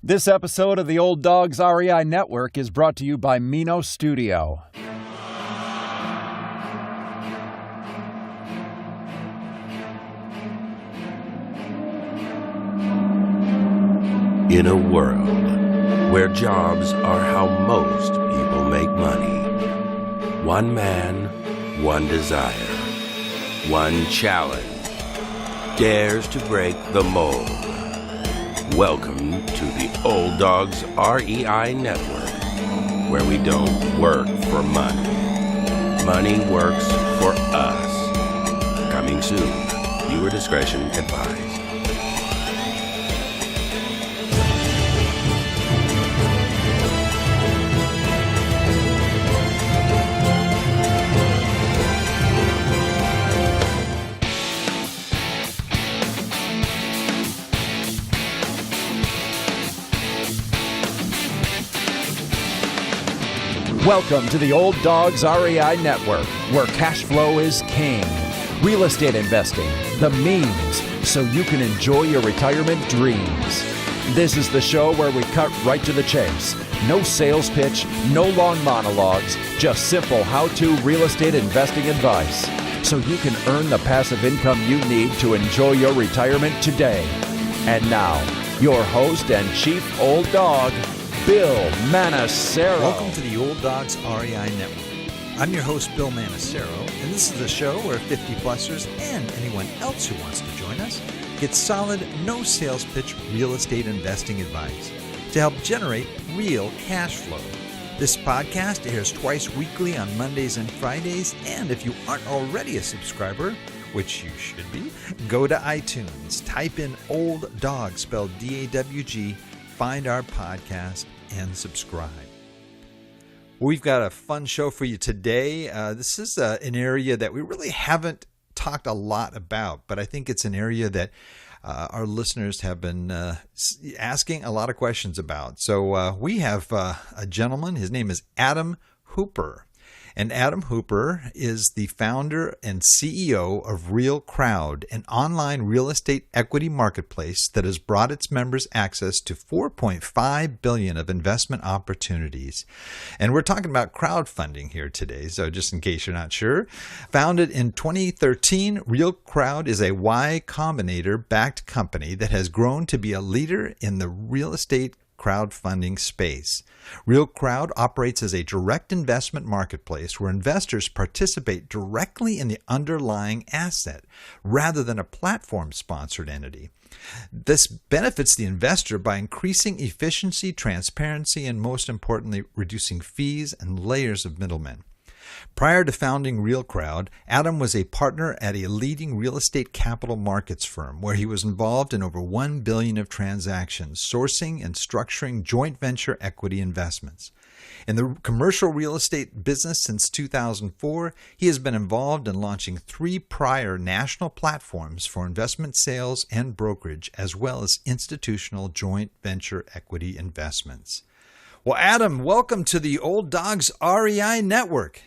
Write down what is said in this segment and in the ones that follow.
This episode of the Old Dogs REI Network is brought to you by Mino Studio. In a world where jobs are how most people make money, one man, one desire, one challenge dares to break the mold. Welcome to the Old Dogs REI Network, where we don't work for money. Money works for us. Coming soon. Viewer discretion advised. Welcome to the Old Dogs REI Network, where cash flow is king. Real estate investing, the means, so you can enjoy your retirement dreams. This is the show where we cut right to the chase. No sales pitch, no long monologues, just simple how-to real estate investing advice, so you can earn the passive income you need to enjoy your retirement today. And now, your host and chief old dog, Bill Manacero. Welcome to the Old Dogs REI Network. I'm your host, Bill Manacero, and this is a show where 50-plussers and anyone else who wants to join us get solid, no sales pitch real estate investing advice to help generate real cash flow. This podcast airs twice weekly on Mondays and Fridays, and if you aren't already a subscriber, which you should be, go to iTunes, type in Old Dog, spelled D-A-W-G, find our podcast, and subscribe. We've got a fun show for you today. This is an area that we really haven't talked a lot about, but I think it's an area that our listeners have been asking a lot of questions about. So we have a gentleman. His name is Adam Hooper. And Adam Hooper is the founder and CEO of RealCrowd, an online real estate equity marketplace that has brought its members access to $4.5 billion of investment opportunities. And we're talking about crowdfunding here today, so just in case you're not sure. Founded in 2013, RealCrowd is a Y Combinator-backed company that has grown to be a leader in the real estate crowdfunding space. RealCrowd operates as a direct investment marketplace where investors participate directly in the underlying asset rather than a platform-sponsored entity. This benefits the investor by increasing efficiency, transparency, and most importantly, reducing fees and layers of middlemen. Prior to founding RealCrowd, Adam was a partner at a leading real estate capital markets firm where he was involved in over $1 billion of transactions, sourcing and structuring joint venture equity investments. In the commercial real estate business since 2004, he has been involved in launching 3 prior national platforms for investment sales and brokerage, as well as institutional joint venture equity investments. Well, Adam, welcome to the Old Dogs REI Network.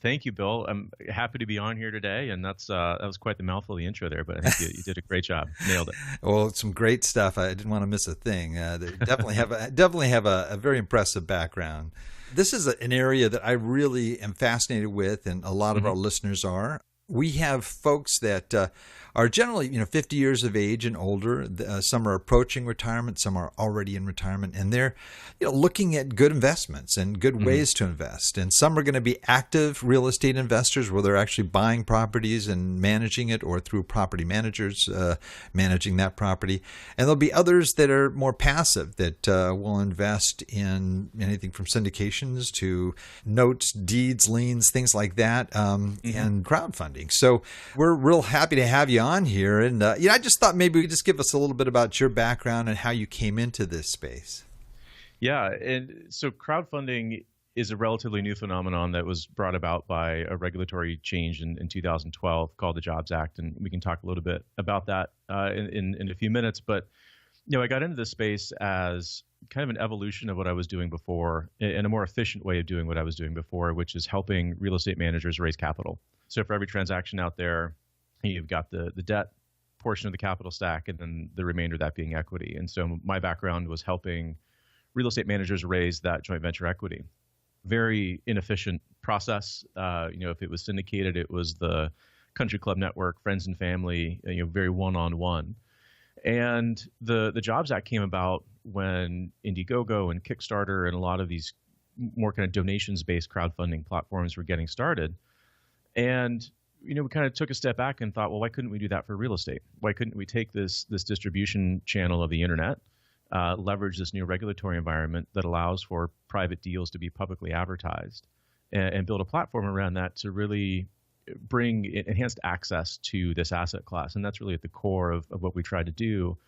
Thank you, Bill. I'm happy to be on here today, and that was quite the mouthful of the intro there, but I think you did a great job. Nailed it. Well, some great stuff. I didn't want to miss a thing. They definitely have a very impressive background. This is an area that I really am fascinated with, and a lot of our listeners are. We have folks that are generally, 50 years of age and older. Some are approaching retirement, some are already in retirement, and they're, looking at good investments and good ways to invest. And some are going to be active real estate investors where they're actually buying properties and managing it, or through property managers managing that property. And there'll be others that are more passive that will invest in anything from syndications to notes, deeds, liens, things like that, and crowdfunding. So we're real happy to have you on here. And I just thought maybe you could just give us a little bit about your background and how you came into this space. Yeah, and so crowdfunding is a relatively new phenomenon that was brought about by a regulatory change in 2012 called the Jobs Act, and we can talk a little bit about that in a few minutes. But I got into this space as kind of an evolution of what I was doing before, and a more efficient way of doing what I was doing before, which is helping real estate managers raise capital. So for every transaction out there, you've got the debt portion of the capital stack, and then the remainder of that being equity. And so my background was helping real estate managers raise that joint venture equity. Very inefficient process. If it was syndicated, it was the country club network, friends and family, very one-on-one. And the Jobs Act came about when Indiegogo and Kickstarter and a lot of these more kind of donations-based crowdfunding platforms were getting started. And we kind of took a step back and thought, well, why couldn't we do that for real estate? Why couldn't we take this distribution channel of the internet, leverage this new regulatory environment that allows for private deals to be publicly advertised, and build a platform around that to really bring enhanced access to this asset class? And that's really at the core of what we try to do,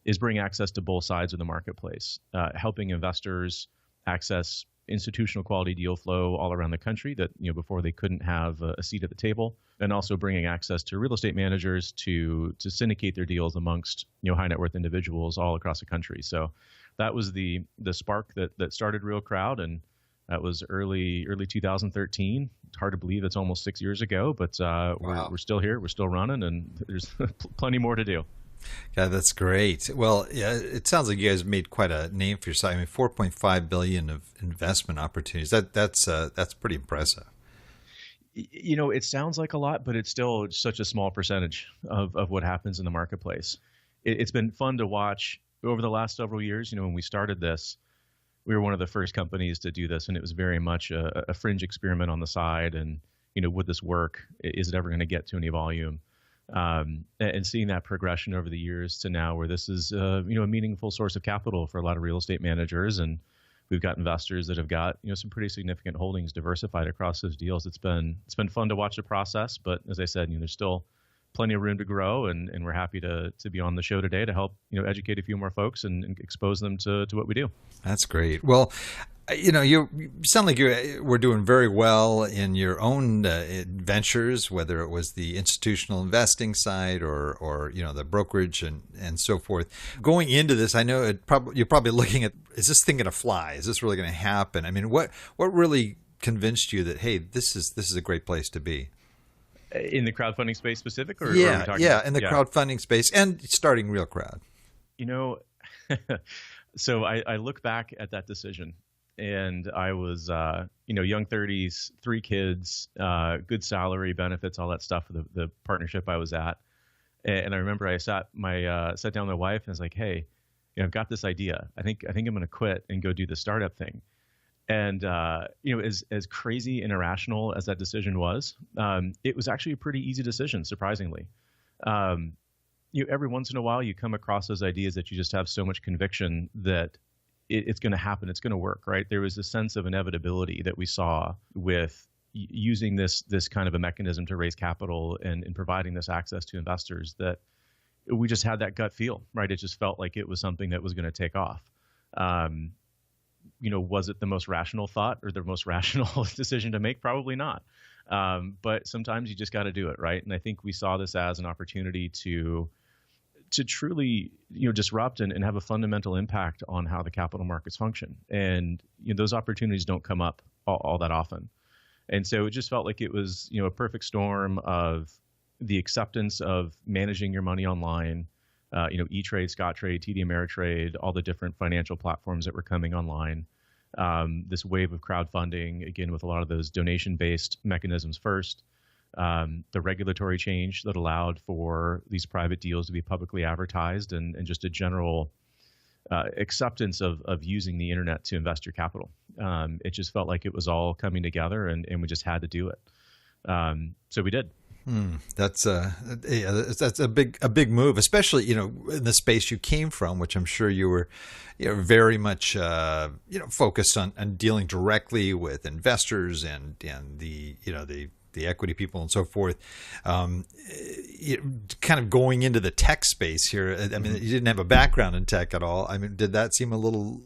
is bring access to both sides of the marketplace, helping investors access institutional quality deal flow all around the country that before they couldn't have a seat at the table, and also bringing access to real estate managers to syndicate their deals amongst high net worth individuals all across the country. So that was the spark that started RealCrowd, and that was early 2013. It's hard to believe it's almost 6 years ago, but Wow. we're still here, we're still running, and there's plenty more to do. Yeah, that's great. Well, yeah, it sounds like you guys made quite a name for yourself. I mean, 4.5 billion of investment opportunities. That's pretty impressive. It sounds like a lot, but it's still such a small percentage of what happens in the marketplace. It's been fun to watch over the last several years. When we started this, we were one of the first companies to do this, and it was very much a fringe experiment on the side. And would this work? Is it ever going to get to any volume? And seeing that progression over the years to now, where this is a meaningful source of capital for a lot of real estate managers, and we've got investors that have got some pretty significant holdings diversified across those deals. It's been fun to watch the process, but as I said, there's still plenty of room to grow, and we're happy to be on the show today to help educate a few more folks and expose them to what we do. That's great. Well, you sound like you were doing very well in your own ventures, whether it was the institutional investing side or the brokerage and so forth. Going into this, I know you're probably looking at, is this thing going to fly? Is this really going to happen? I mean, what really convinced you that, hey, this is a great place to be? In the crowdfunding space specific, or yeah, are we talking in the crowdfunding space and starting RealCrowd. So I look back at that decision, and I was, young 30s, 3 kids, good salary, benefits, all that stuff for the partnership I was at. And I remember I sat down with my wife and I was like, hey, I've got this idea. I think I'm going to quit and go do the startup thing. And, as crazy and irrational as that decision was, it was actually a pretty easy decision, surprisingly. Every once in a while you come across those ideas that you just have so much conviction that it's going to happen, it's going to work, right? There was a sense of inevitability that we saw with using this kind of a mechanism to raise capital and providing this access to investors, that we just had that gut feel, right? It just felt like it was something that was going to take off. Was it the most rational thought or the most rational decision to make? Probably not. But sometimes you just got to do it, right? And I think we saw this as an opportunity to truly, disrupt and have a fundamental impact on how the capital markets function. And those opportunities don't come up all that often. And so it just felt like it was, a perfect storm of the acceptance of managing your money online, E-Trade, Scottrade, TD Ameritrade, all the different financial platforms that were coming online. This wave of crowdfunding, again, with a lot of those donation-based mechanisms first. The regulatory change that allowed for these private deals to be publicly advertised, and just a general acceptance of using the internet to invest your capital. It just felt like it was all coming together, and we just had to do it. So we did. That's a big move, especially in the space you came from, which I'm sure you were very much focused on dealing directly with investors and the equity people and so forth. Kind of going into the tech space here. I mean, you didn't have a background in tech at all. I mean, did that seem a little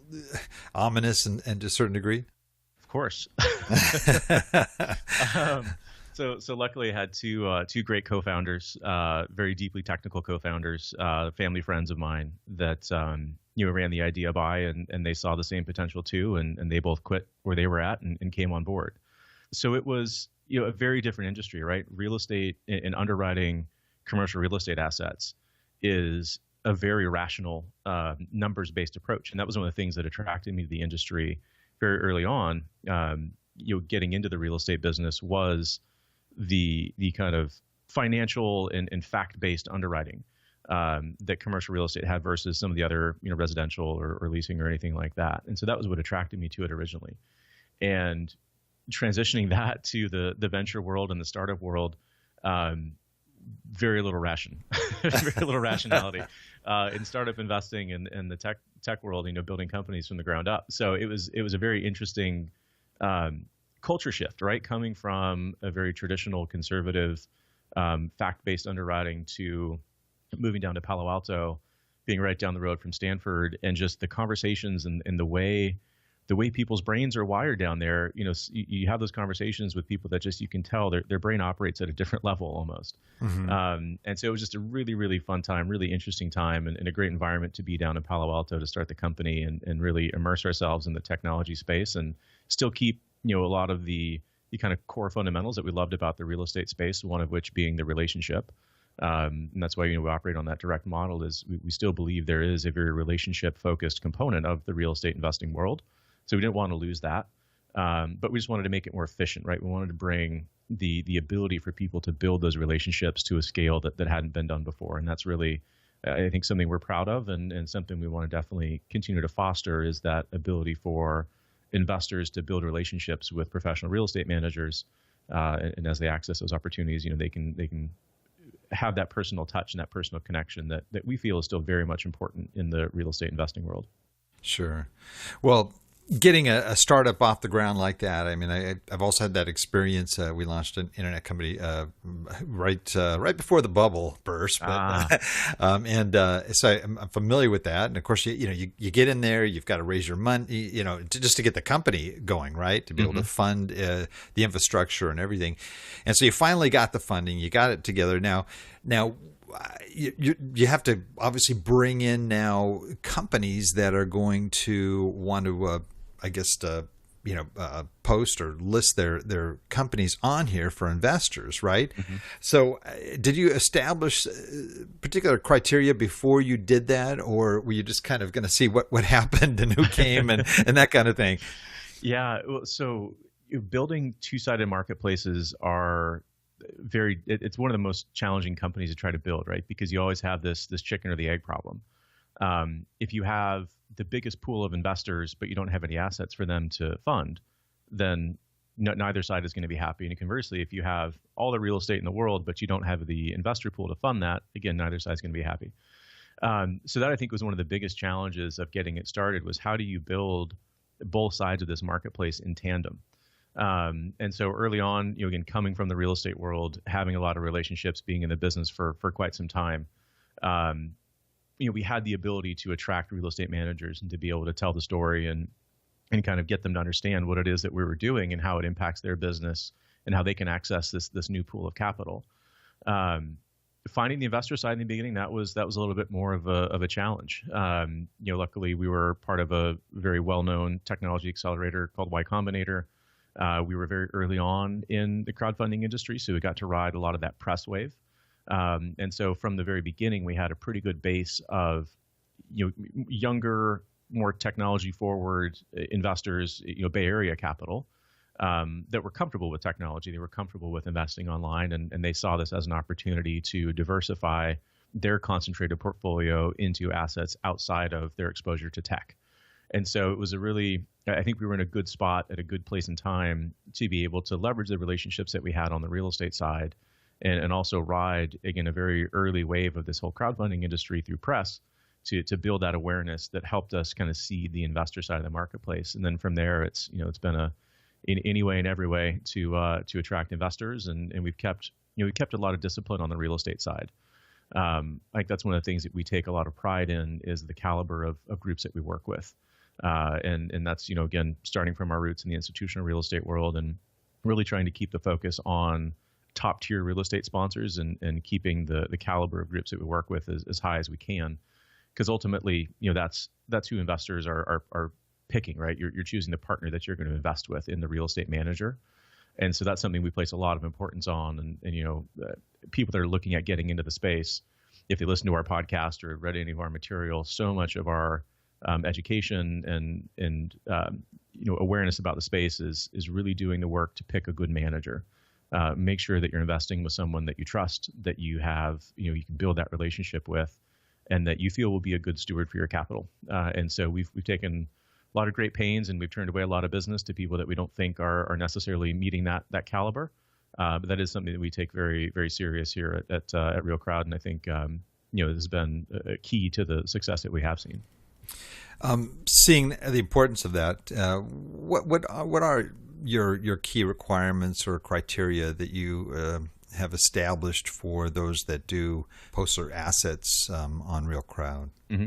ominous and to a certain degree? Of course. So luckily I had two great co-founders, very deeply technical co-founders, family friends of mine that ran the idea by, and they saw the same potential too, and they both quit where they were at and came on board. So it was a very different industry, right? Real estate and underwriting commercial real estate assets is a very rational, numbers-based approach. And that was one of the things that attracted me to the industry very early on. Getting into the real estate business was the kind of financial and fact-based underwriting that commercial real estate had versus some of the other, residential or leasing or anything like that. And so that was what attracted me to it originally. And transitioning that to the venture world and the startup world, very little very little rationality in startup investing and the tech world, building companies from the ground up. So it was a very interesting culture shift, right? Coming from a very traditional conservative fact-based underwriting to moving down to Palo Alto, being right down the road from Stanford, and just the conversations and the way people's brains are wired down there. You have those conversations with people that just, you can tell their brain operates at a different level almost. Mm-hmm. And so it was just a really, really fun time, really interesting time, and a great environment to be down in Palo Alto to start the company and really immerse ourselves in the technology space and still keep, a lot of the kind of core fundamentals that we loved about the real estate space, one of which being the relationship. And that's why we operate on that direct model. Is we still believe there is a very relationship-focused component of the real estate investing world. So we didn't want to lose that, but we just wanted to make it more efficient, right? We wanted to bring the ability for people to build those relationships to a scale that hadn't been done before. And that's really, I think, something we're proud of, and something we want to definitely continue to foster, is that ability for investors to build relationships with professional real estate managers. And as they access those opportunities, they can have that personal touch and that personal connection that we feel is still very much important in the real estate investing world. Sure. Well, getting a startup off the ground like that, I mean, I've also had that experience. We launched an internet company right before the bubble burst, but, so I'm familiar with that. And of course, you get in there, you've got to raise your money, just to get the company going, right? To be able to fund the infrastructure and everything. And so you finally got the funding, you got it together. Now. You have to obviously bring in now companies that are going to want to, post or list their companies on here for investors, right? Mm-hmm. So did you establish particular criteria before you did that, or were you just kind of going to see what happened and who came and that kind of thing? Yeah, so building two-sided marketplaces are it's one of the most challenging companies to try to build, right? Because you always have this chicken or the egg problem. If you have the biggest pool of investors, but you don't have any assets for them to fund, then neither side is going to be happy. And conversely, if you have all the real estate in the world, but you don't have the investor pool to fund that, again, neither side is going to be happy. So that, I think, was one of the biggest challenges of getting it started, was how do you build both sides of this marketplace in tandem? And so early on, again, coming from the real estate world, having a lot of relationships, being in the business for quite some time, we had the ability to attract real estate managers and to be able to tell the story and kind of get them to understand what it is that we were doing and how it impacts their business and how they can access this new pool of capital. Finding the investor side in the beginning, that was a little bit more of a challenge. Luckily, we were part of a very well-known technology accelerator called Y Combinator. We were very early on in the crowdfunding industry, so we got to ride a lot of that press wave. And so from the very beginning, we had a pretty good base of younger, more technology-forward investors, Bay Area capital, that were comfortable with technology. They were comfortable with investing online, and they saw this as an opportunity to diversify their concentrated portfolio into assets outside of their exposure to tech. And so it was I think we were in a good spot at a good place in time to be able to leverage the relationships that we had on the real estate side and also ride, again, a very early wave of this whole crowdfunding industry through press to build that awareness that helped us kind of see the investor side of the marketplace. And then from there, it's been in any way and every way to attract investors. And we've kept a lot of discipline on the real estate side. I think that's one of the things that we take a lot of pride in, is the caliber of groups that we work with. And that's, again, starting from our roots in the institutional real estate world and really trying to keep the focus on top tier real estate sponsors and keeping the caliber of groups that we work with as high as we can. Because ultimately, that's who investors are picking, right? You're choosing the partner that you're going to invest with in the real estate manager. And so that's something we place a lot of importance on. And people that are looking at getting into the space, if they listen to our podcast or read any of our material, so much of our education and awareness about the space is really doing the work to pick a good manager. Make sure that you're investing with someone that you trust, that you have, you can build that relationship with, and that you feel will be a good steward for your capital. And so we've taken a lot of great pains, and we've turned away a lot of business to people that we don't think are necessarily meeting that caliber. But that is something that we take very, very serious here at RealCrowd, and I think this has been a key to the success that we have seen. Seeing the importance of that, what are your key requirements or criteria that you have established for those that do post their assets on RealCrowd? Mm-hmm.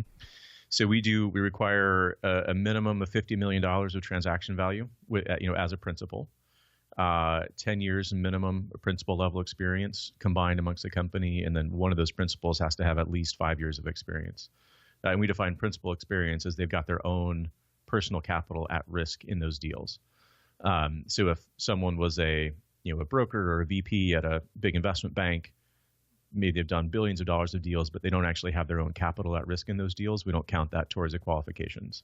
So we require a minimum of $50 million of transaction value, as a principal. 10 years minimum principal level experience combined amongst the company, and then one of those principals has to have at least 5 years of experience. And we define principal experience as they've got their own personal capital at risk in those deals. So if someone was a broker or a VP at a big investment bank, maybe they've done billions of dollars of deals, but they don't actually have their own capital at risk in those deals, we don't count that towards the qualifications.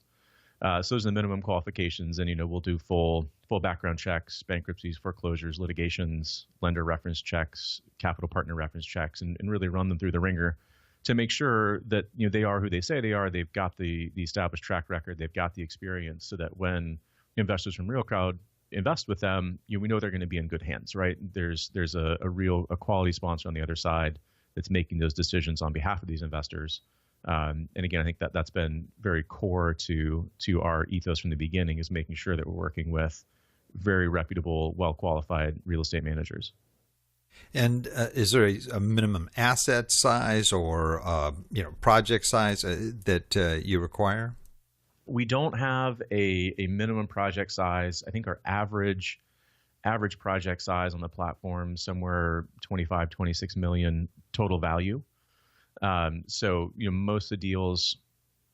So those are the minimum qualifications, and we'll do full background checks, bankruptcies, foreclosures, litigations, lender reference checks, capital partner reference checks, and really run them through the ringer to make sure that they are who they say they are. They've got the established track record, they've got the experience, so that when investors from RealCrowd invest with them, we know they're going to be in good hands, right? There's a quality sponsor on the other side that's making those decisions on behalf of these investors. And again, I think that's been very core to our ethos from the beginning, is making sure that we're working with very reputable, well-qualified real estate managers. And is there a minimum asset size or project size that you require? We don't have a minimum project size. I think our average project size on the platform somewhere 25, 26 million total value. So most of the deals,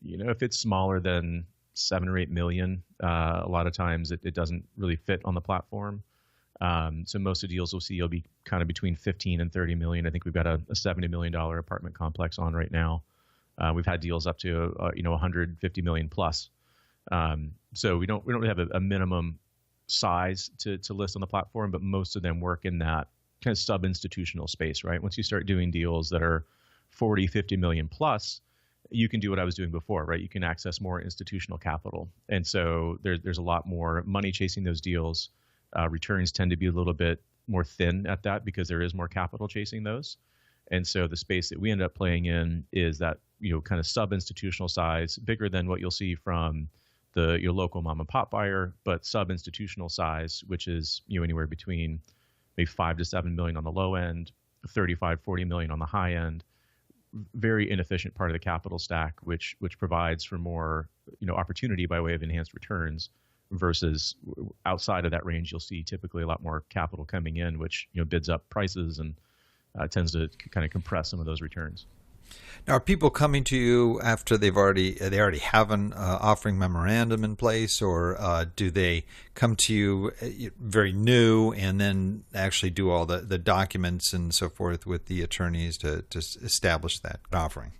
if it's smaller than 7 or 8 million, a lot of times it doesn't really fit on the platform. So most of the deals we'll see will be kind of between 15 and 30 million. I think we've got a $70 million apartment complex on right now. We've had deals up to 150 million plus. So we don't really have a minimum size to list on the platform, but most of them work in that kind of sub-institutional space, right? Once you start doing deals that are 40, 50 million plus, you can do what I was doing before, right? You can access more institutional capital. And so there's a lot more money chasing those deals. Returns tend to be a little bit more thin at that because there is more capital chasing those. And so the space that we end up playing in is that, kind of sub-institutional size, bigger than what you'll see from your local mom and pop buyer, but sub-institutional size, which is, anywhere between maybe 5 to 7 million on the low end, 35, 40 million on the high end. Very inefficient part of the capital stack, which provides for more, opportunity by way of enhanced returns, versus outside of that range, you'll see typically a lot more capital coming in, which bids up prices and tends to kind of compress some of those returns. Now, are people coming to you after they already have an offering memorandum in place, or do they come to you very new and then actually do all the documents and so forth with the attorneys to establish that offering?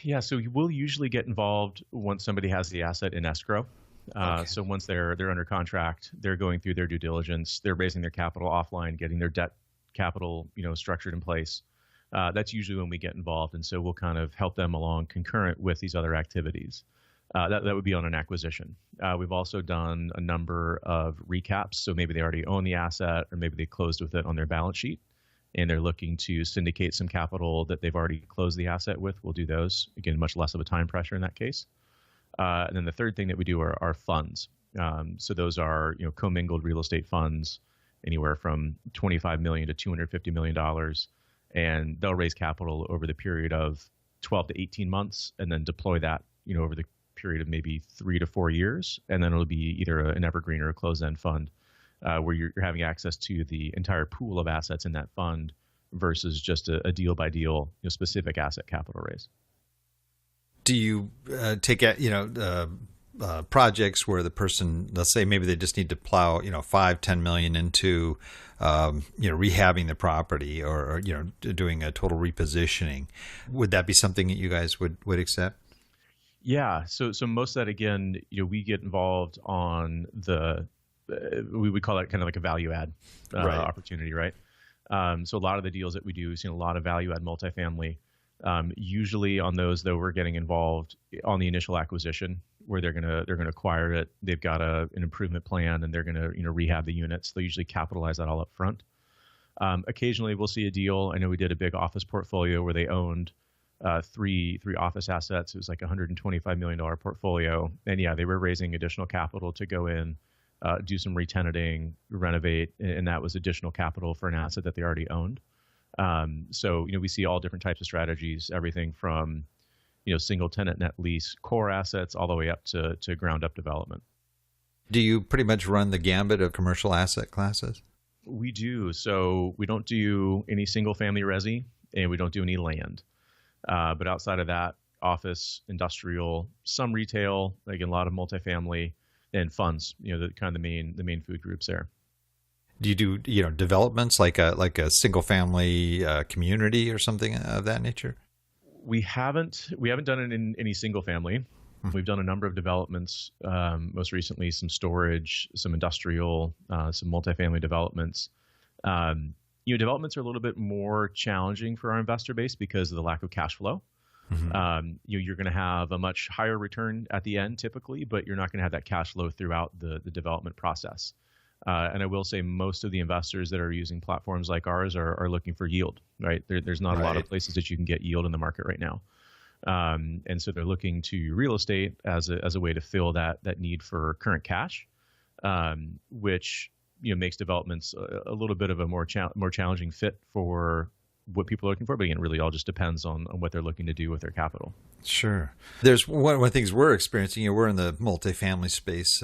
Yeah, so we'll usually get involved once somebody has the asset in escrow. Okay. So once they're under contract, they're going through their due diligence, they're raising their capital offline, getting their debt capital structured in place. That's usually when we get involved, and so we'll kind of help them along concurrent with these other activities. That would be on an acquisition. We've also done a number of recaps, so maybe they already own the asset, or maybe they closed with it on their balance sheet, and they're looking to syndicate some capital that they've already closed the asset with. We'll do those. Again, much less of a time pressure in that case. And then the third thing that we do are funds. So those are commingled real estate funds, anywhere from $25 million to $250 million. And they'll raise capital over the period of 12 to 18 months, and then deploy that, over the period of maybe 3 to 4 years. And then it'll be either an evergreen or a closed-end fund, where you're having access to the entire pool of assets in that fund versus just a deal-by-deal, specific asset capital raise. Do you take projects where the person, let's say maybe they just need to plow, 5-10 million into, rehabbing the property or doing a total repositioning. Would that be something that you guys would accept? Yeah. So most of that, again, we get involved on we would call it kind of like a value add opportunity, right? So a lot of the deals that we do, we've seen a lot of value add multifamily. Usually on those, though, we're getting involved on the initial acquisition where they're gonna acquire it. They've got an improvement plan and they're gonna rehab the units. They usually capitalize that all up front. Occasionally we'll see a deal. I know we did a big office portfolio where they owned three office assets. It was like $125 million portfolio, and yeah, they were raising additional capital to go in, do some re-tenanting, renovate, and that was additional capital for an asset that they already owned. So we see all different types of strategies, everything from single tenant net lease core assets all the way up to ground up development. Do you pretty much run the gambit of commercial asset classes? We do. So we don't do any single family resi and we don't do any land. But outside of that, office, industrial, some retail, again, a lot of multifamily, and funds, the kind of the main food groups there. Do you do, developments like a single family community or something of that nature? We haven't done it in any single family. Mm-hmm. We've done a number of developments, most recently some storage, some industrial, some multifamily developments. Developments are a little bit more challenging for our investor base because of the lack of cash flow. Mm-hmm. You're going to have a much higher return at the end typically, but you're not going to have that cash flow throughout the development process. And I will say most of the investors that are using platforms like ours are looking for yield, right? There's not a lot of places that you can get yield in the market right now. And so they're looking to real estate as a way to fill that need for current cash, which makes developments a little bit of a more challenging fit for what people are looking for. But again, it really all just depends on what they're looking to do with their capital. Sure. There's one of the things we're experiencing. We're in the multifamily space,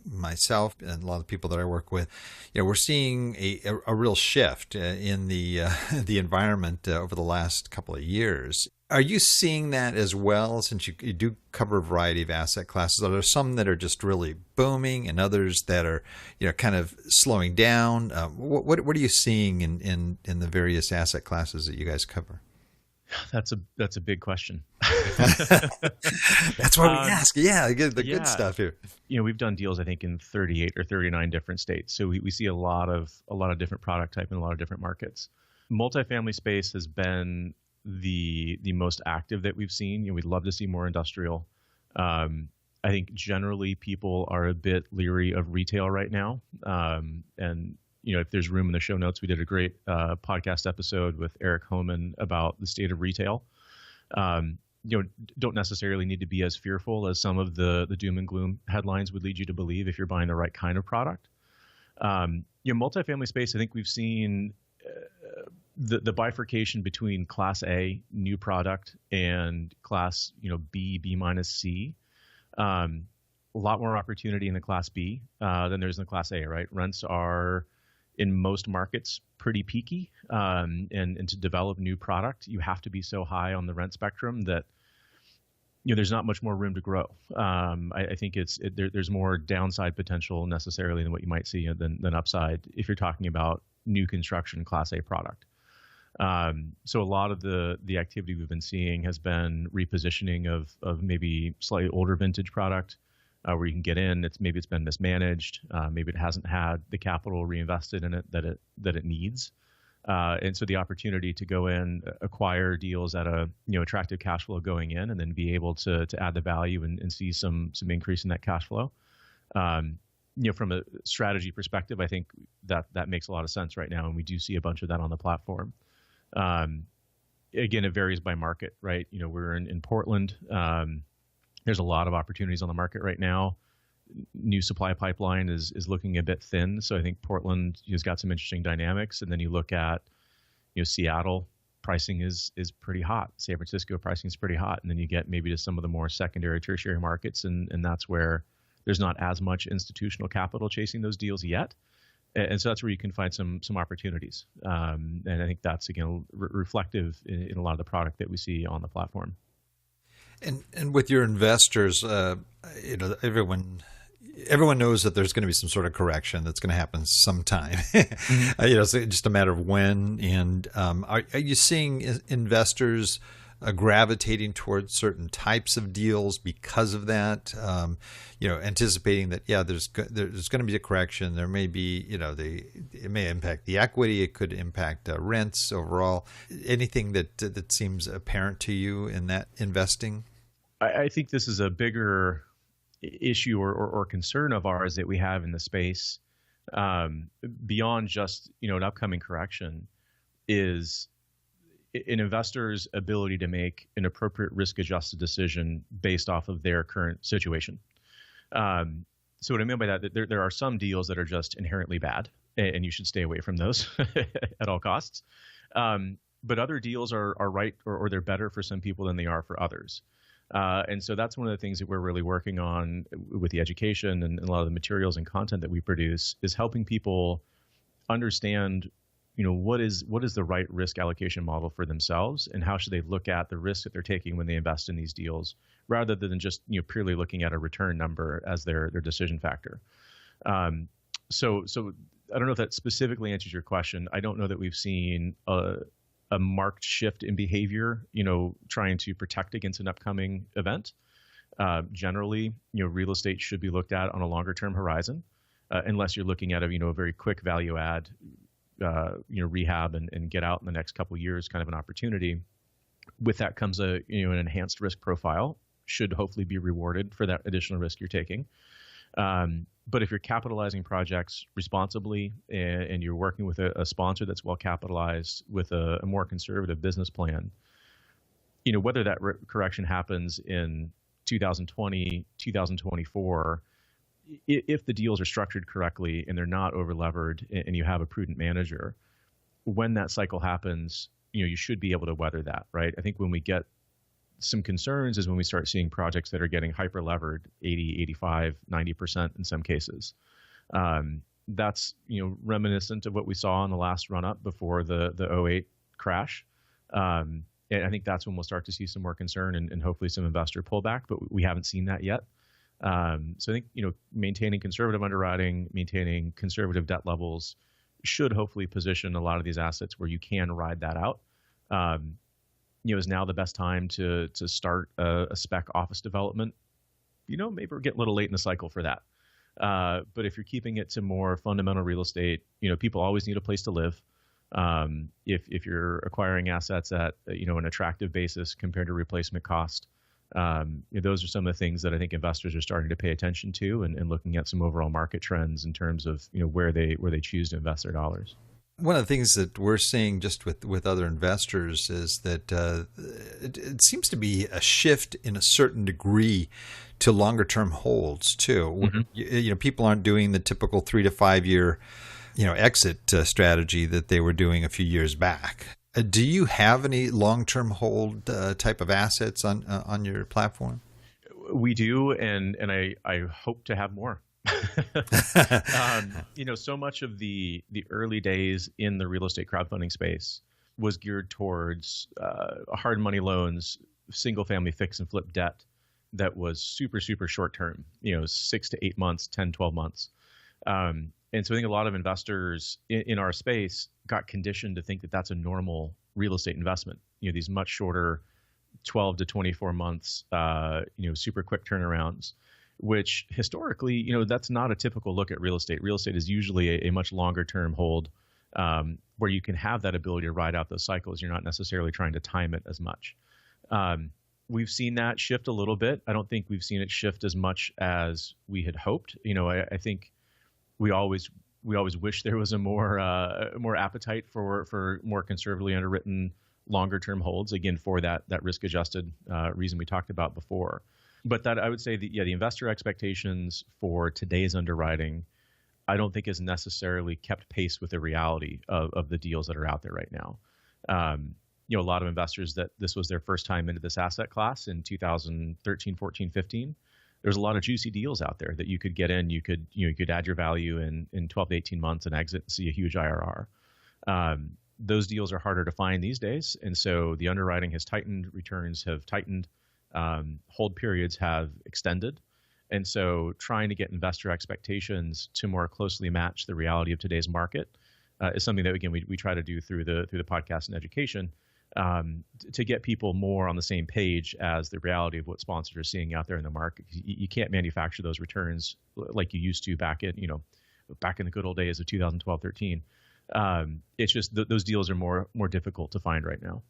myself and a lot of people that I work with. We're seeing a real shift in the environment over the last couple of years. Are you seeing that as well, since you do cover a variety of asset classes? Are there some that are just really booming and others that are, kind of slowing down? What are you seeing in the various asset classes that you guys cover? That's a big question. That's why we ask. Yeah, the good stuff here. We've done deals, I think, in 38 or 39 different states. So we see a lot of different product type in a lot of different markets. Multifamily space has been the most active that we've seen. We'd love to see more industrial. I think generally people are a bit leery of retail right now. And if there's room in the show notes, we did a great podcast episode with Eric Homan about the state of retail. Don't necessarily need to be as fearful as some of the doom and gloom headlines would lead you to believe if you're buying the right kind of product. Multifamily space, I think we've seen the bifurcation between Class A new product and Class B minus C. A lot more opportunity in the Class B than there's in the Class A, right? Rents are in most markets pretty peaky, and to develop new product, you have to be so high on the rent spectrum that there's not much more room to grow. I think there's more downside potential necessarily than what you might see than upside if you're talking about new construction Class A product. So a lot of the activity we've been seeing has been repositioning of maybe slightly older vintage product, where you can get in. It's been mismanaged. Maybe it hasn't had the capital reinvested in it that it needs. And so the opportunity to go in, acquire deals at a attractive cash flow going in, and then be able to add the value and see some increase in that cash flow. From a strategy perspective, I think that makes a lot of sense right now, and we do see a bunch of that on the platform. Again, it varies by market, right? We're in Portland. There's a lot of opportunities on the market right now. New supply pipeline is looking a bit thin, so I think Portland has got some interesting dynamics. And then you look at Seattle, pricing is pretty hot. San Francisco pricing is pretty hot, and then you get maybe to some of the more secondary, tertiary markets, and that's where there's not as much institutional capital chasing those deals yet. And so that's where you can find some opportunities. And I think that's, again, reflective in a lot of the product that we see on the platform. And with your investors, everyone knows that there's going to be some sort of correction that's going to happen sometime. Mm-hmm. It's just a matter of when. And are you seeing investors gravitating towards certain types of deals because of that? Anticipating that there's going to be a correction. There may be it may impact the equity. It could impact rents overall. Anything that seems apparent to you in that investing? I think this is a bigger issue or concern of ours that we have in the space, beyond just an upcoming correction, is an investor's ability to make an appropriate risk-adjusted decision based off of their current situation. So what I mean by that, there are some deals that are just inherently bad, and you should stay away from those at all costs. But other deals are right, or they're better for some people than they are for others. And so that's one of the things that we're really working on with the education and a lot of the materials and content that we produce, is helping people understand, what is the right risk allocation model for themselves, and how should they look at the risk that they're taking when they invest in these deals, rather than just purely looking at a return number as their decision factor. So I don't know if that specifically answers your question. I don't know that we've seen a marked shift in behavior, trying to protect against an upcoming event. Generally, real estate should be looked at on a longer term horizon, unless you're looking at a very quick value add, rehab and get out in the next couple of years kind of an opportunity. With that comes an enhanced risk profile, should hopefully be rewarded for that additional risk you're taking. But if you're capitalizing projects responsibly and you're working with a sponsor that's well capitalized with a more conservative business plan, whether that correction happens in 2020, 2024, if the deals are structured correctly and they're not over-levered and you have a prudent manager, when that cycle happens, you should be able to weather that, right? I think when we get some concerns is when we start seeing projects that are getting hyper levered, 80, 85, 90% in some cases. That's, reminiscent of what we saw in the last run up before the 08 crash. And I think that's when we'll start to see some more concern and hopefully some investor pullback, but we haven't seen that yet. So I think, maintaining conservative underwriting, maintaining conservative debt levels should hopefully position a lot of these assets where you can ride that out. Is now the best time to start a spec office development? Maybe we're getting a little late in the cycle for that. But if you're keeping it to more fundamental real estate, people always need a place to live. If you're acquiring assets at an attractive basis compared to replacement cost, those are some of the things that I think investors are starting to pay attention to and looking at some overall market trends in terms of where they choose to invest their dollars. One of the things that we're seeing just with other investors is that it seems to be a shift in a certain degree to longer term holds too. Mm-hmm. People aren't doing the typical 3 to 5 year, exit strategy that they were doing a few years back. Do you have any long term hold type of assets on your platform? We do, and I hope to have more. So much of the early days in the real estate crowdfunding space was geared towards hard money loans, single family fix and flip debt that was super, super short term, 6 to 8 months, 10, 12 months. And so I think a lot of investors in our space got conditioned to think that that's a normal real estate investment, these much shorter 12 to 24 months, super quick turnarounds, which historically, that's not a typical look at real estate. Real estate is usually a much longer term hold, where you can have that ability to ride out those cycles. You're not necessarily trying to time it as much. We've seen that shift a little bit. I don't think we've seen it shift as much as we had hoped. I think we always wish there was a more appetite for more conservatively underwritten longer term holds, again, for that risk adjusted reason we talked about before. But that, I would say that, the investor expectations for today's underwriting, I don't think is necessarily kept pace with the reality of the deals that are out there right now. A lot of investors that this was their first time into this asset class in 2013, 14, 15. There's a lot of juicy deals out there that you could get in. You could add your value in 12 to 18 months and exit and see a huge IRR. Those deals are harder to find these days. And so the underwriting has tightened, returns have tightened. hold periods have extended. And so trying to get investor expectations to more closely match the reality of today's market is something that, again, we try to do through the podcast and education, to get people more on the same page as the reality of what sponsors are seeing out there in the market. You can't manufacture those returns like you used to back in the good old days of 2012, 13. It's just those deals are more difficult to find right now.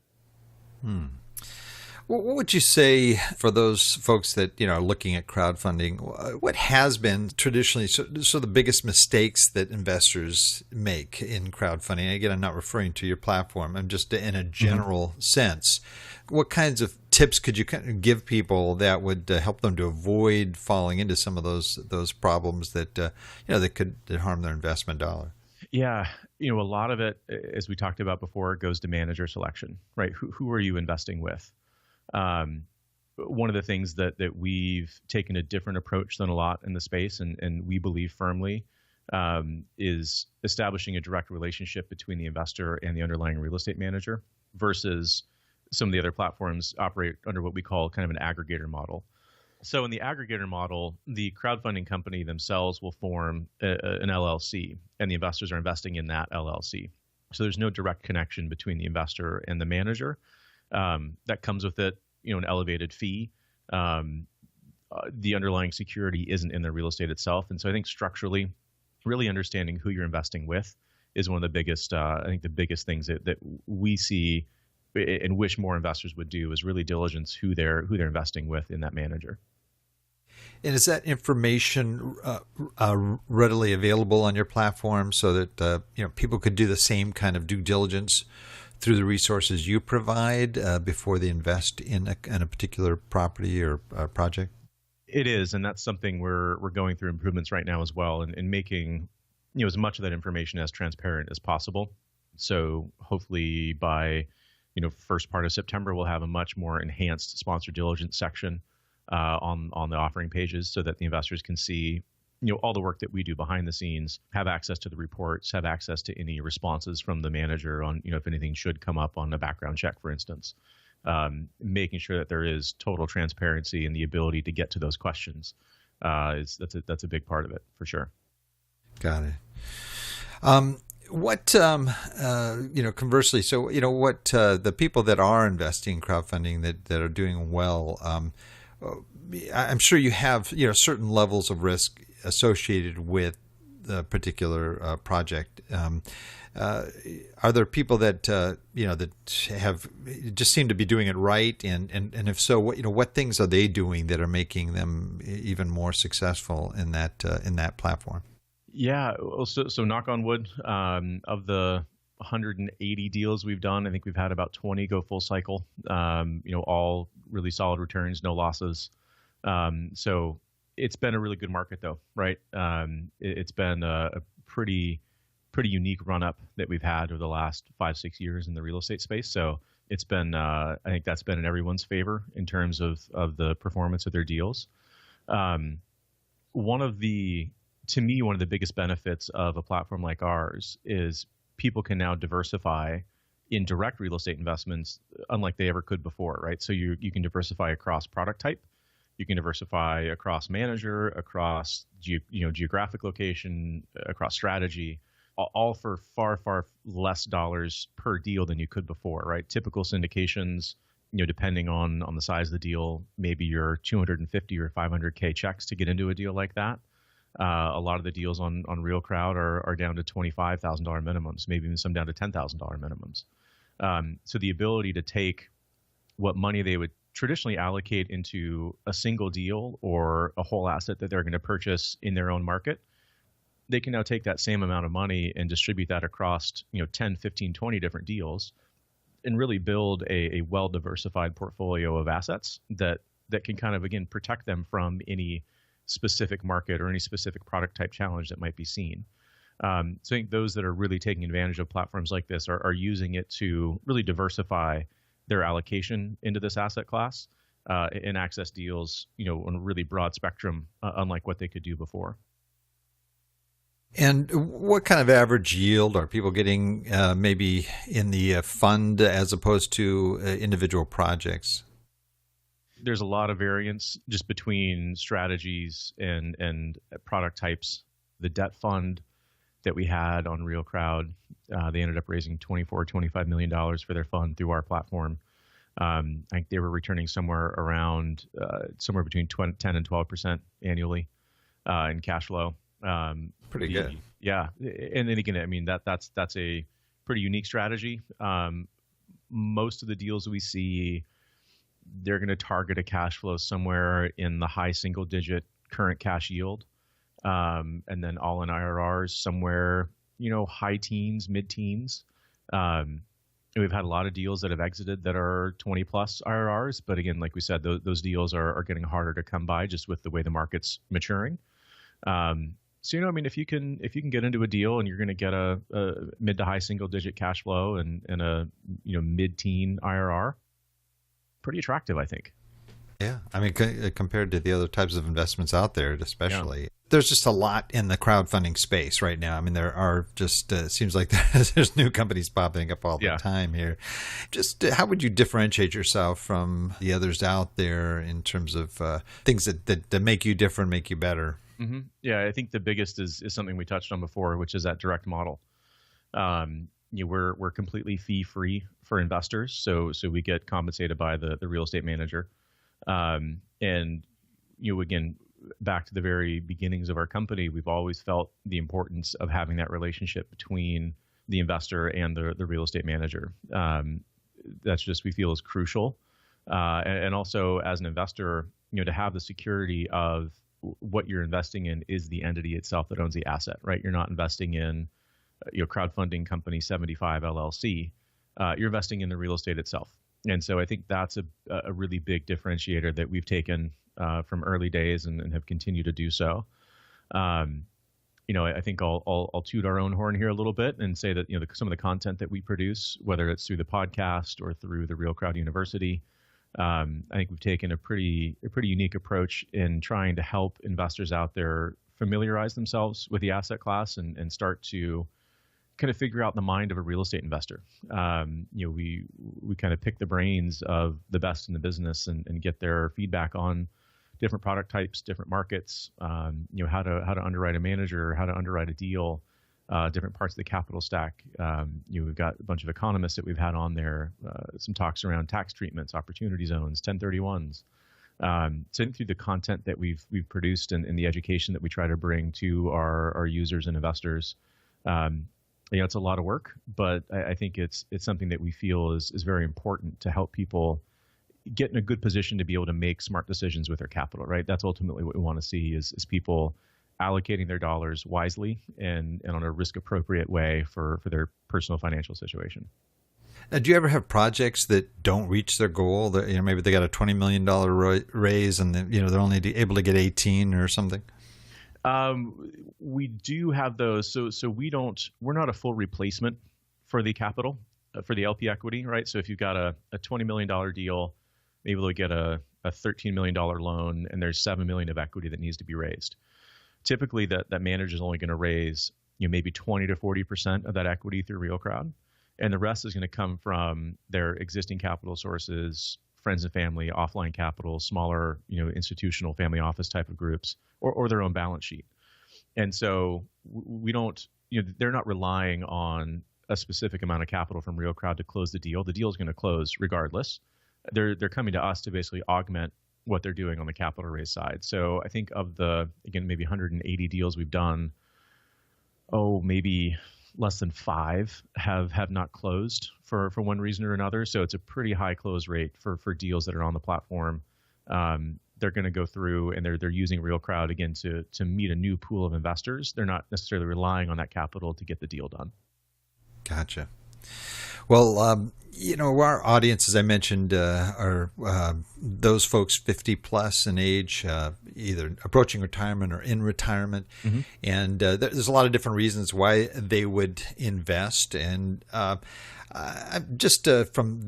What would you say for those folks that are looking at crowdfunding? What has been traditionally so the biggest mistakes that investors make in crowdfunding? Again, I'm not referring to your platform. I'm just in a general sense. What kinds of tips could you give people that would help them to avoid falling into some of those problems that that could harm their investment dollar? Yeah, a lot of it, as we talked about before, goes to manager selection, right? Who are you investing with? One of the things that we've taken a different approach than a lot in the space, and we believe firmly, is establishing a direct relationship between the investor and the underlying real estate manager, versus some of the other platforms operate under what we call kind of an aggregator model. So in the aggregator model, the crowdfunding company themselves will form an LLC, and the investors are investing in that LLC. So there's no direct connection between the investor and the manager. That comes with it, an elevated fee. The underlying security isn't in the real estate itself. And so I think structurally, really understanding who you're investing with is one of the biggest, the biggest things that we see and wish more investors would do, is really diligence who they're investing with in that manager. And is that information readily available on your platform so that people could do the same kind of due diligence through the resources you provide before they invest in a particular property or project? It is, and that's something we're going through improvements right now as well, and making as much of that information as transparent as possible. So hopefully by first part of September, we'll have a much more enhanced sponsor diligence section on the offering pages, so that the investors can see all the work that we do behind the scenes, have access to the reports, have access to any responses from the manager on if anything should come up on a background check, for instance. Making sure that there is total transparency and the ability to get to those questions. That's a big part of it, for sure. Got it. What conversely, so what the people that are investing in crowdfunding that are doing well, I'm sure you have certain levels of risk associated with the particular project. Are there people that that have just seem to be doing it right, and if so, what things are they doing that are making them even more successful in that platform? Yeah, so knock on wood, of the 180 deals we've done, I think we've had about 20 go full cycle. All really solid returns, no losses. So it's been a really good market, though, right? It's been a pretty unique run up that we've had over the last 5-6 years in the real estate space. So it's been, I think that's been in everyone's favor in terms of the performance of their deals. One of the biggest benefits of a platform like ours is people can now diversify in direct real estate investments unlike they ever could before, right? So you can diversify across product type, you can diversify across manager, across geographic location, across strategy, all for far, far less dollars per deal than you could before, right? Typical syndications, depending on the size of the deal, maybe your 250 or 500K checks to get into a deal like that. A lot of the deals on RealCrowd are down to $25,000 minimums, maybe even some down to $10,000 minimums. So the ability to take what money they would traditionally allocate into a single deal or a whole asset that they're going to purchase in their own market, they can now take that same amount of money and distribute that across 10, 15, 20 different deals, and really build a well-diversified portfolio of assets that can kind of, again, protect them from any specific market or any specific product type challenge that might be seen. So I think those that are really taking advantage of platforms like this are using it to really diversify their allocation into this asset class and access deals, on a really broad spectrum, unlike what they could do before. And what kind of average yield are people getting maybe in the fund as opposed to individual projects? there's a lot of variance just between strategies and product types. The debt fund that we had on RealCrowd, they ended up raising $25 million for their fund through our platform. I think they were returning somewhere between 10 and 12% annually in cash flow. Pretty good. Yeah, and then again, I mean that's a pretty unique strategy. Most of the deals we see, they're going to target a cash flow somewhere in the high single-digit current cash yield, and then all-in IRRs somewhere, high teens, mid-teens. We've had a lot of deals that have exited that are 20-plus IRRs, but again, like we said, those deals are getting harder to come by just with the way the market's maturing. So I mean, if you can get into a deal and you're going to get a mid to high single-digit cash flow and a mid-teen IRR, pretty attractive, I think. Yeah, I mean, compared to the other types of investments out there, especially, there's just a lot in the crowdfunding space right now. I mean, there are just seems like there's new companies popping up all the time here. Just how would you differentiate yourself from the others out there in terms of things that make you different, make you better? Mm-hmm. Yeah, I think the biggest is something we touched on before, which is that direct model. We're completely fee free for investors, so we get compensated by the real estate manager. And again, back to the very beginnings of our company, we've always felt the importance of having that relationship between the investor and the real estate manager. That's just, we feel, is crucial. And also as an investor, to have the security of what you're investing in is the entity itself that owns the asset, right? You're not investing in crowdfunding company 75 LLC. You're investing in the real estate itself. And so I think that's a really big differentiator that we've taken from early days and have continued to do so. I think I'll toot our own horn here a little bit and say that some of the content that we produce, whether it's through the podcast or through the RealCrowd University, I think we've taken a pretty unique approach in trying to help investors out there familiarize themselves with the asset class and start to kind of figure out the mind of a real estate investor. We kind of pick the brains of the best in the business and get their feedback on different product types, different markets, how to underwrite a manager, how to underwrite a deal, different parts of the capital stack. We've got a bunch of economists that we've had on there, some talks around tax treatments, opportunity zones, 1031s. So through the content that we've produced and the education that we try to bring to our users and investors, it's a lot of work, but I think it's something that we feel is very important to help people get in a good position to be able to make smart decisions with their capital, right? That's ultimately what we want to see is people allocating their dollars wisely and on a risk appropriate way for their personal financial situation. Now, do you ever have projects that don't reach their goal? That maybe they got a $20 million raise and they're only able to get 18 or something. We do have those. So we're not a full replacement for the capital, for the LP equity, right? So if you've got a $20 million deal, maybe they'll get a $13 million loan and there's $7 million of equity that needs to be raised. Typically that manager is only going to raise maybe 20 to 40% of that equity through RealCrowd. And the rest is going to come from their existing capital sources, friends and family, offline capital, smaller, institutional family office type of groups, or their own balance sheet. And so we don't, they're not relying on a specific amount of capital from RealCrowd to close the deal. The deal is going to close regardless. They're coming to us to basically augment what they're doing on the capital raise side. So I think of maybe 180 deals we've done, maybe less than 5 have not closed for one reason or another. So it's a pretty high close rate for deals that are on the platform. They're going to go through and they're using RealCrowd again to meet a new pool of investors. They're not necessarily relying on that capital to get the deal done. Gotcha. Well, our audience, as I mentioned, are those folks 50 plus in age, either approaching retirement or in retirement. Mm-hmm. And there's a lot of different reasons why they would invest. And just from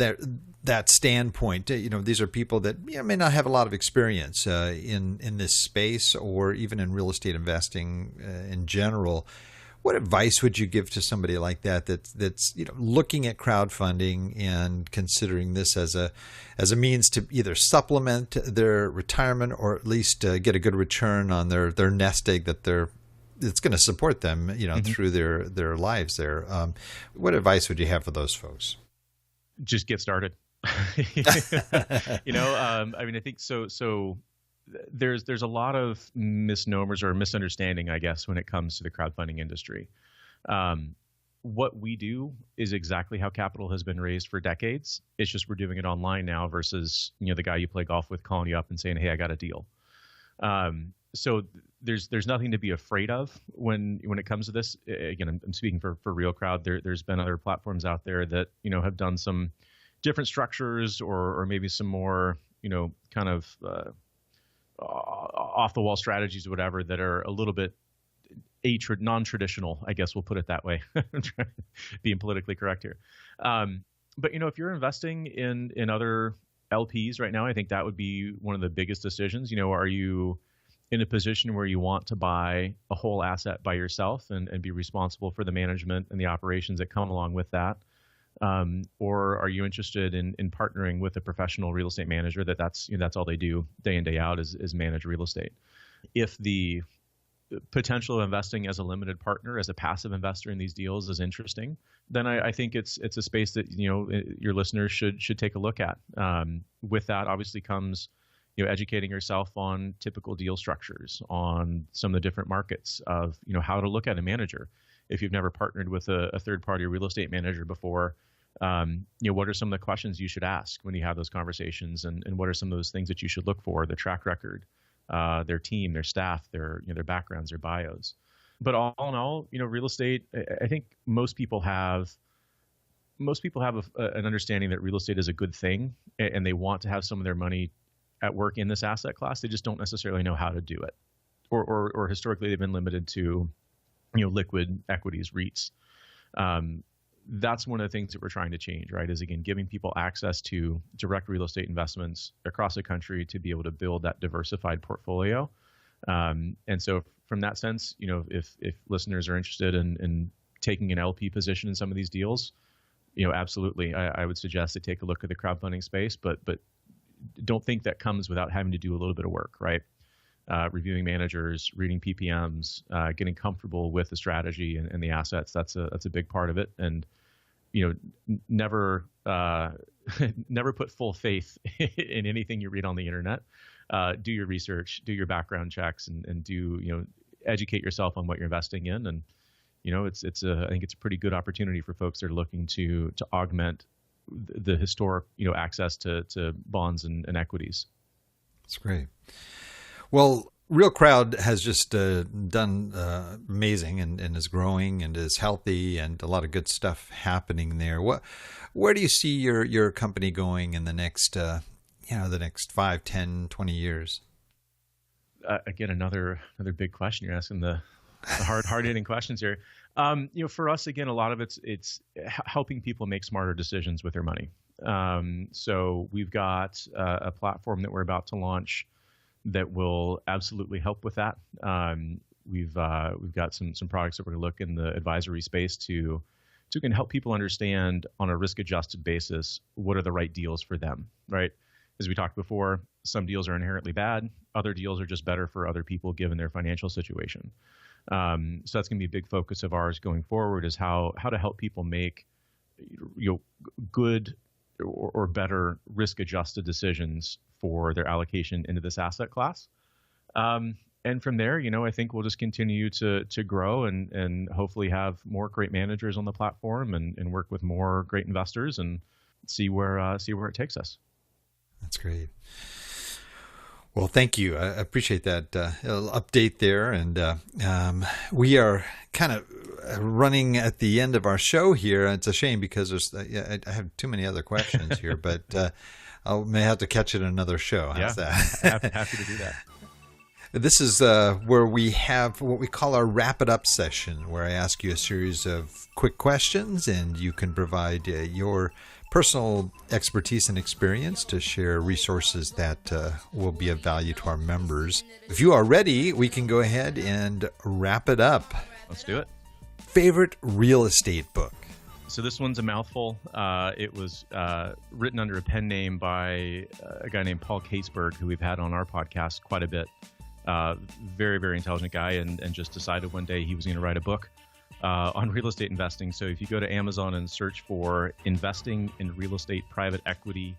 that standpoint, these are people that may not have a lot of experience in this space or even in real estate investing in general. What advice would you give to somebody like that that's looking at crowdfunding and considering this as a means to either supplement their retirement or at least get a good return on their nest egg it's going to support them through their lives there? What advice would you have for those folks? Just get started. I think so. There's a lot of misnomers or misunderstanding, I guess, when it comes to the crowdfunding industry. What we do is exactly how capital has been raised for decades. It's just we're doing it online now versus the guy you play golf with calling you up and saying, "Hey, I got a deal." So there's nothing to be afraid of when it comes to this. Again, I'm speaking for RealCrowd. There's been other platforms out there that have done some different structures or maybe some more kind of off the wall strategies or whatever that are a little bit non-traditional, I guess we'll put it that way. I'm trying being politically correct here. But if you're investing in other LPs right now, I think that would be one of the biggest decisions. Are you in a position where you want to buy a whole asset by yourself and be responsible for the management and the operations that come along with that? Or are you interested in partnering with a professional real estate manager that's all they do day in, day out is manage real estate? If the potential of investing as a limited partner, as a passive investor in these deals is interesting, then I think it's a space that your listeners should take a look at. With that obviously comes educating yourself on typical deal structures, on some of the different markets of how to look at a manager. If you've never partnered with a third-party real estate manager before, what are some of the questions you should ask when you have those conversations, and what are some of those things that you should look for? The track record, their team, their staff, their backgrounds, their bios. But all in all, real estate, I think most people have an understanding that real estate is a good thing, and they want to have some of their money at work in this asset class. They just don't necessarily know how to do it, or historically they've been limited to liquid equities, REITs. That's one of the things that we're trying to change, right? Is again, giving people access to direct real estate investments across the country to be able to build that diversified portfolio. And so from that sense, if listeners are interested in taking an LP position in some of these deals, absolutely. I would suggest they take a look at the crowdfunding space, but don't think that comes without having to do a little bit of work, right? Reviewing managers, reading PPMs, getting comfortable with the strategy and the assets. That's a big part of it. And never put full faith in anything you read on the internet. Do your research, do your background checks, and do educate yourself on what you're investing in. And I think it's a pretty good opportunity for folks that are looking to augment the historic access to bonds and equities. That's great. Well, RealCrowd has just done amazing and is growing and is healthy and a lot of good stuff happening there. Where do you see your company going in the next 5, 10, 20 years? Again, another big question. You're asking the hard-hitting questions here. For us, again, a lot of it's helping people make smarter decisions with their money. So we've got a platform that we're about to launch that will absolutely help with that. We've got some products that we're going to look in the advisory space to can help people understand on a risk-adjusted basis what are the right deals for them, right? As we talked before, some deals are inherently bad. Other deals are just better for other people given their financial situation. So that's going to be a big focus of ours going forward, is how to help people make good or better risk-adjusted decisions for their allocation into this asset class. And from there, I think we'll just continue to grow and hopefully have more great managers on the platform and work with more great investors and see where it takes us. That's great. Well, thank you. I appreciate that update there. And we are kind of running at the end of our show here. It's a shame because I have too many other questions here, but I may have to catch it in another show. How's that? Happy to do that. This is where we have what we call our wrap it up session, where I ask you a series of quick questions and you can provide your personal expertise and experience to share resources that will be of value to our members. If you are ready, we can go ahead and wrap it up. Let's do it. Favorite real estate book? So this one's a mouthful. It was written under a pen name by a guy named Paul Caseberg, who we've had on our podcast quite a bit. Very, very intelligent guy, and just decided one day he was going to write a book on real estate investing. So if you go to Amazon and search for Investing in Real Estate Private Equity,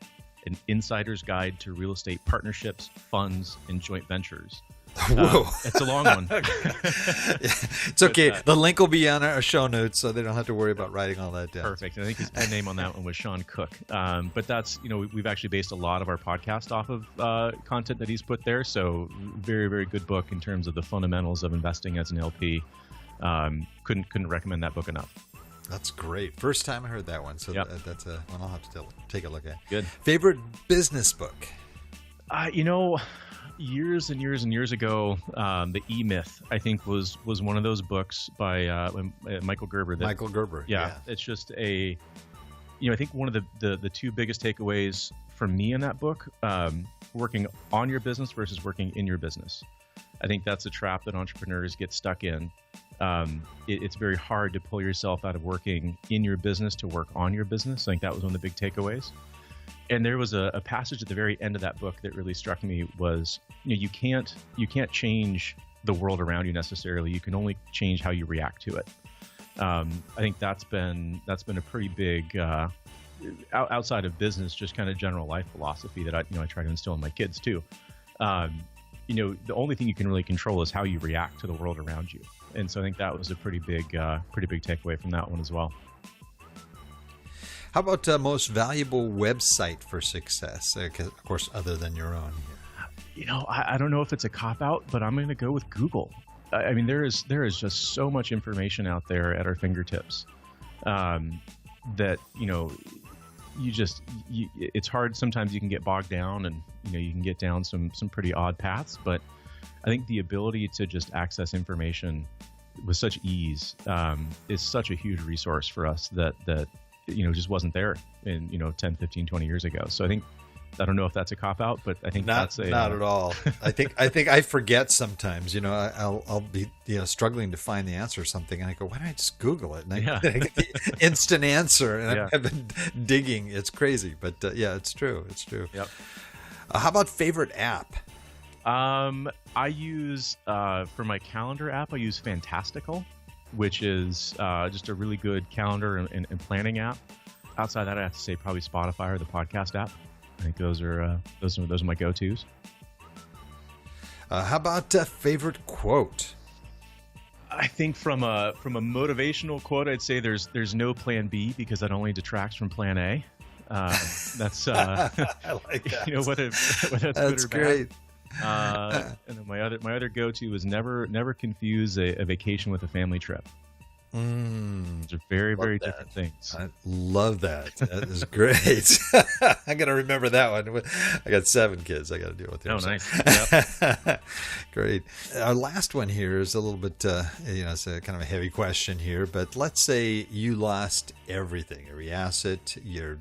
an Insider's Guide to Real Estate Partnerships, Funds, and Joint Ventures. Whoa. It's a long one. It's okay. The link will be on our show notes, so they don't have to worry about writing all that down. Perfect. I think his pen name on that one was Sean Cook. But that's, we've actually based a lot of our podcast off of content that he's put there. So very, very good book in terms of the fundamentals of investing as an LP. Couldn't recommend that book enough. That's great. First time I heard that one, so Yep. that's one I'll have to take a look at. Good. Favorite business book? Years and years and years ago, the E-Myth, I think, was one of those books by Michael Gerber. Michael Gerber. Yeah, it's just I think one of the two biggest takeaways from me in that book, working on your business versus working in your business. I think that's a trap that entrepreneurs get stuck in. It's very hard to pull yourself out of working in your business to work on your business. I think that was one of the big takeaways. And there was a passage at the very end of that book that really struck me was, you can't change the world around you necessarily. You can only change how you react to it. I think that's been a pretty big, outside of business, just kind of general life philosophy that I try to instill in my kids too. The only thing you can really control is how you react to the world around you. And so I think that was a pretty big takeaway from that one as well. How about most valuable website for success? Of course, other than your own. I don't know if it's a cop-out, but I'm going to go with Google. I mean, there is just so much information out there at our fingertips that, it's hard. Sometimes you can get bogged down and, you can get down some pretty odd paths. But I think the ability to just access information with such ease is such a huge resource for us that just wasn't there in 10, 15, 20 years ago. So I don't know if that's a cop out, but I think not at all. I think I forget sometimes. I'll be struggling to find the answer to something, and I go, why don't I just Google it? And I get the instant answer, and I've been digging. It's crazy, but it's true. It's true. Yep. How about favorite app? I use for my calendar app, I use Fantastical, which is just a really good calendar and planning app. Outside that, I have to say probably Spotify or the podcast app. I think those are my go-tos. How about favorite quote? I think from a motivational quote, I'd say there's no plan B because that only detracts from plan A. That's I like that. whether that's That's good or great. bad. And then my other go-to is never confuse a vacation with a family trip. Those are very, very different things. I love that. That is great. I'm going to remember that one. I got 7 kids I got to deal with here. Oh, nice. Yep. Great. Our last one here is a little bit, it's a kind of a heavy question here, but let's say you lost everything, every asset, your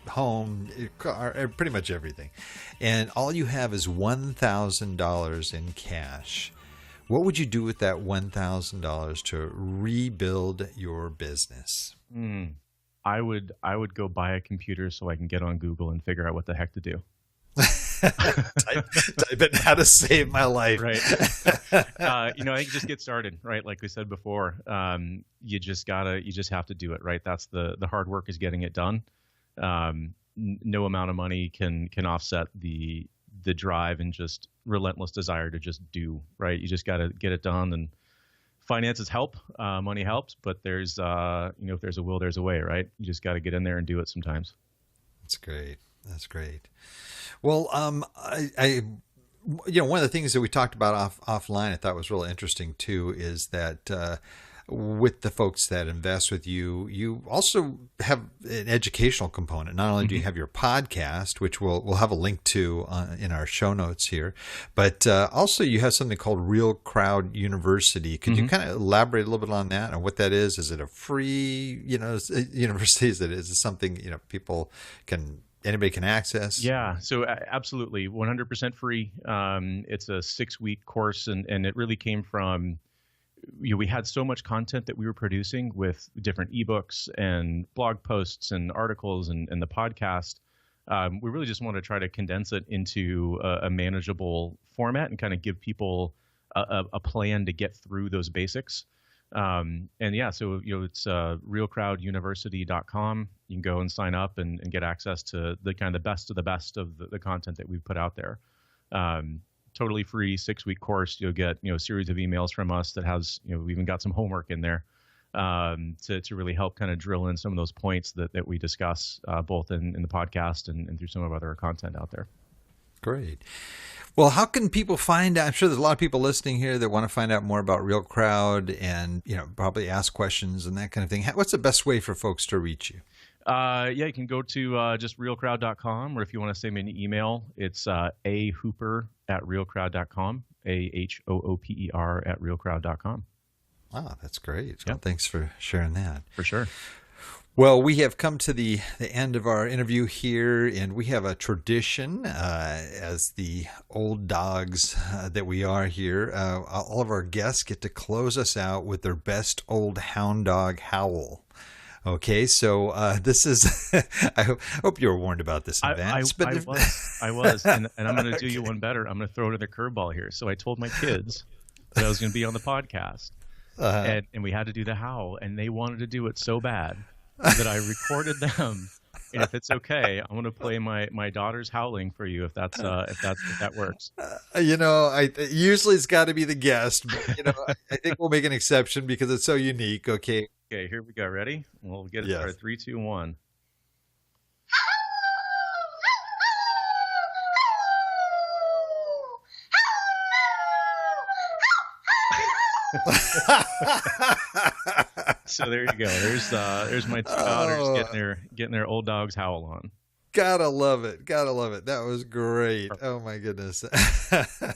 home, your car, pretty much everything. And all you have is $1,000 in cash. What would you do with that $1,000 to rebuild your business? I would go buy a computer so I can get on Google and figure out what the heck to do. type in how to save my life. Right. I think just get started, right? Like we said before, you just have to do it, right? That's the hard work is getting it done. No amount of money can offset the drive and just relentless desire to just do, right? You just got to get it done, and finances help, money helps, but there's, if there's a will, there's a way, right? You just got to get in there and do it sometimes. That's great. That's great. Well, I one of the things that we talked about offline, I thought was really interesting too, is that, with the folks that invest with you, you also have an educational component. Not only do you have your podcast, which we'll have a link to in our show notes here, but also you have something called RealCrowd University. Could you kind of elaborate a little bit on that and what that is? Is it a free, university? Is it something anybody can access? Yeah, so absolutely, 100% free. It's a 6-week course, and it really came from we had so much content that we were producing with different ebooks and blog posts and articles and the podcast. We really just want to try to condense it into a manageable format and kind of give people a plan to get through those basics. So it's RealCrowdUniversity.com. You can go and sign up and get access to the kind of the best of the content that we've put out there. Totally free 6-week course. You'll get a series of emails from us that has we even got some homework in there to really help kind of drill in some of those points that we discuss both in the podcast and through some of other content out there. Great. Well, how can people find out? I'm sure there's a lot of people listening here that want to find out more about RealCrowd and probably ask questions and that kind of thing. What's the best way for folks to reach you? You can go to just realcrowd.com, or if you want to send me an email, it's ahooper@realcrowd.com, AHOOPER@realcrowd.com. Wow, that's great. Yep. Well, thanks for sharing that. For sure. Well, we have come to the end of our interview here, and we have a tradition as the old dogs that we are here. All of our guests get to close us out with their best old hound dog howl. Okay, so this is, I hope you were warned about this in advance. I was, and I'm going to do you one better. I'm going to throw it in a curveball here. So I told my kids that I was going to be on the podcast, and we had to do the howl, and they wanted to do it so bad that I recorded them. And if it's okay, I'm going to play my daughter's howling for you if that works. Usually it's got to be the guest, but I think we'll make an exception because it's so unique. Okay. Okay, here we go. Ready? We'll get it started. 3, 2, 1. So there you go. There's my two daughters getting their old dog's howl on. Gotta love it. That was great. Oh my goodness.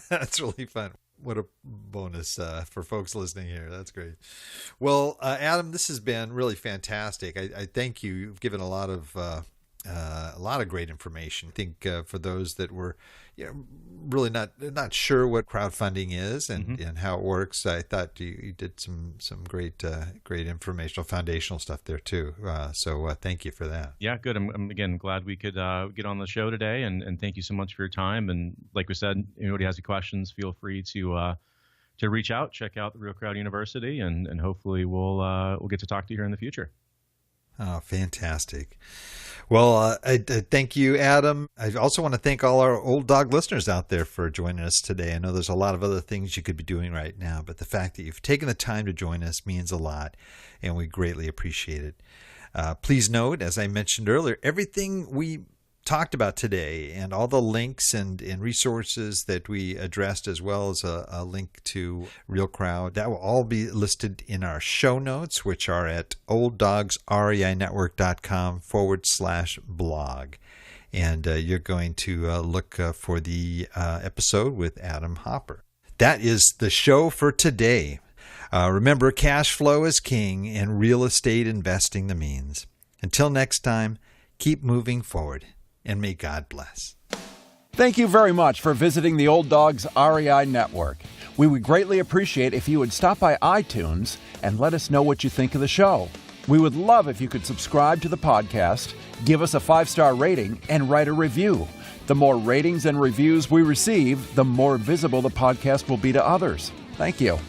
That's really fun. What a bonus for folks listening here. That's great. Well, Adam, this has been really fantastic. I thank you. You've given a lot of great information. I think for those that were really not sure what crowdfunding is and how it works, I thought you did some great informational foundational stuff there too. So thank you for that. Yeah, good. I'm again glad we could get on the show today, and thank you so much for your time. And like we said, anybody has any questions, feel free to reach out, check out the Real Crowd University, and hopefully we'll get to talk to you here in the future. Oh, fantastic. Well, I thank you, Adam. I also want to thank all our old dog listeners out there for joining us today. I know there's a lot of other things you could be doing right now, but the fact that you've taken the time to join us means a lot, and we greatly appreciate it. Please note, as I mentioned earlier, everything we talked about today and all the links and resources that we addressed, as well as a link to RealCrowd, that will all be listed in our show notes, which are at olddogsreinetwork.com/blog. And you're going to look for the episode with Adam Hopper. That is the show for today. Remember, cash flow is king and real estate investing the means. Until next time, keep moving forward. And may God bless. Thank you very much for visiting the Old Dogs REI Network. We would greatly appreciate if you would stop by iTunes and let us know what you think of the show. We would love if you could subscribe to the podcast, give us a 5-star rating, and write a review. The more ratings and reviews we receive, the more visible the podcast will be to others. Thank you.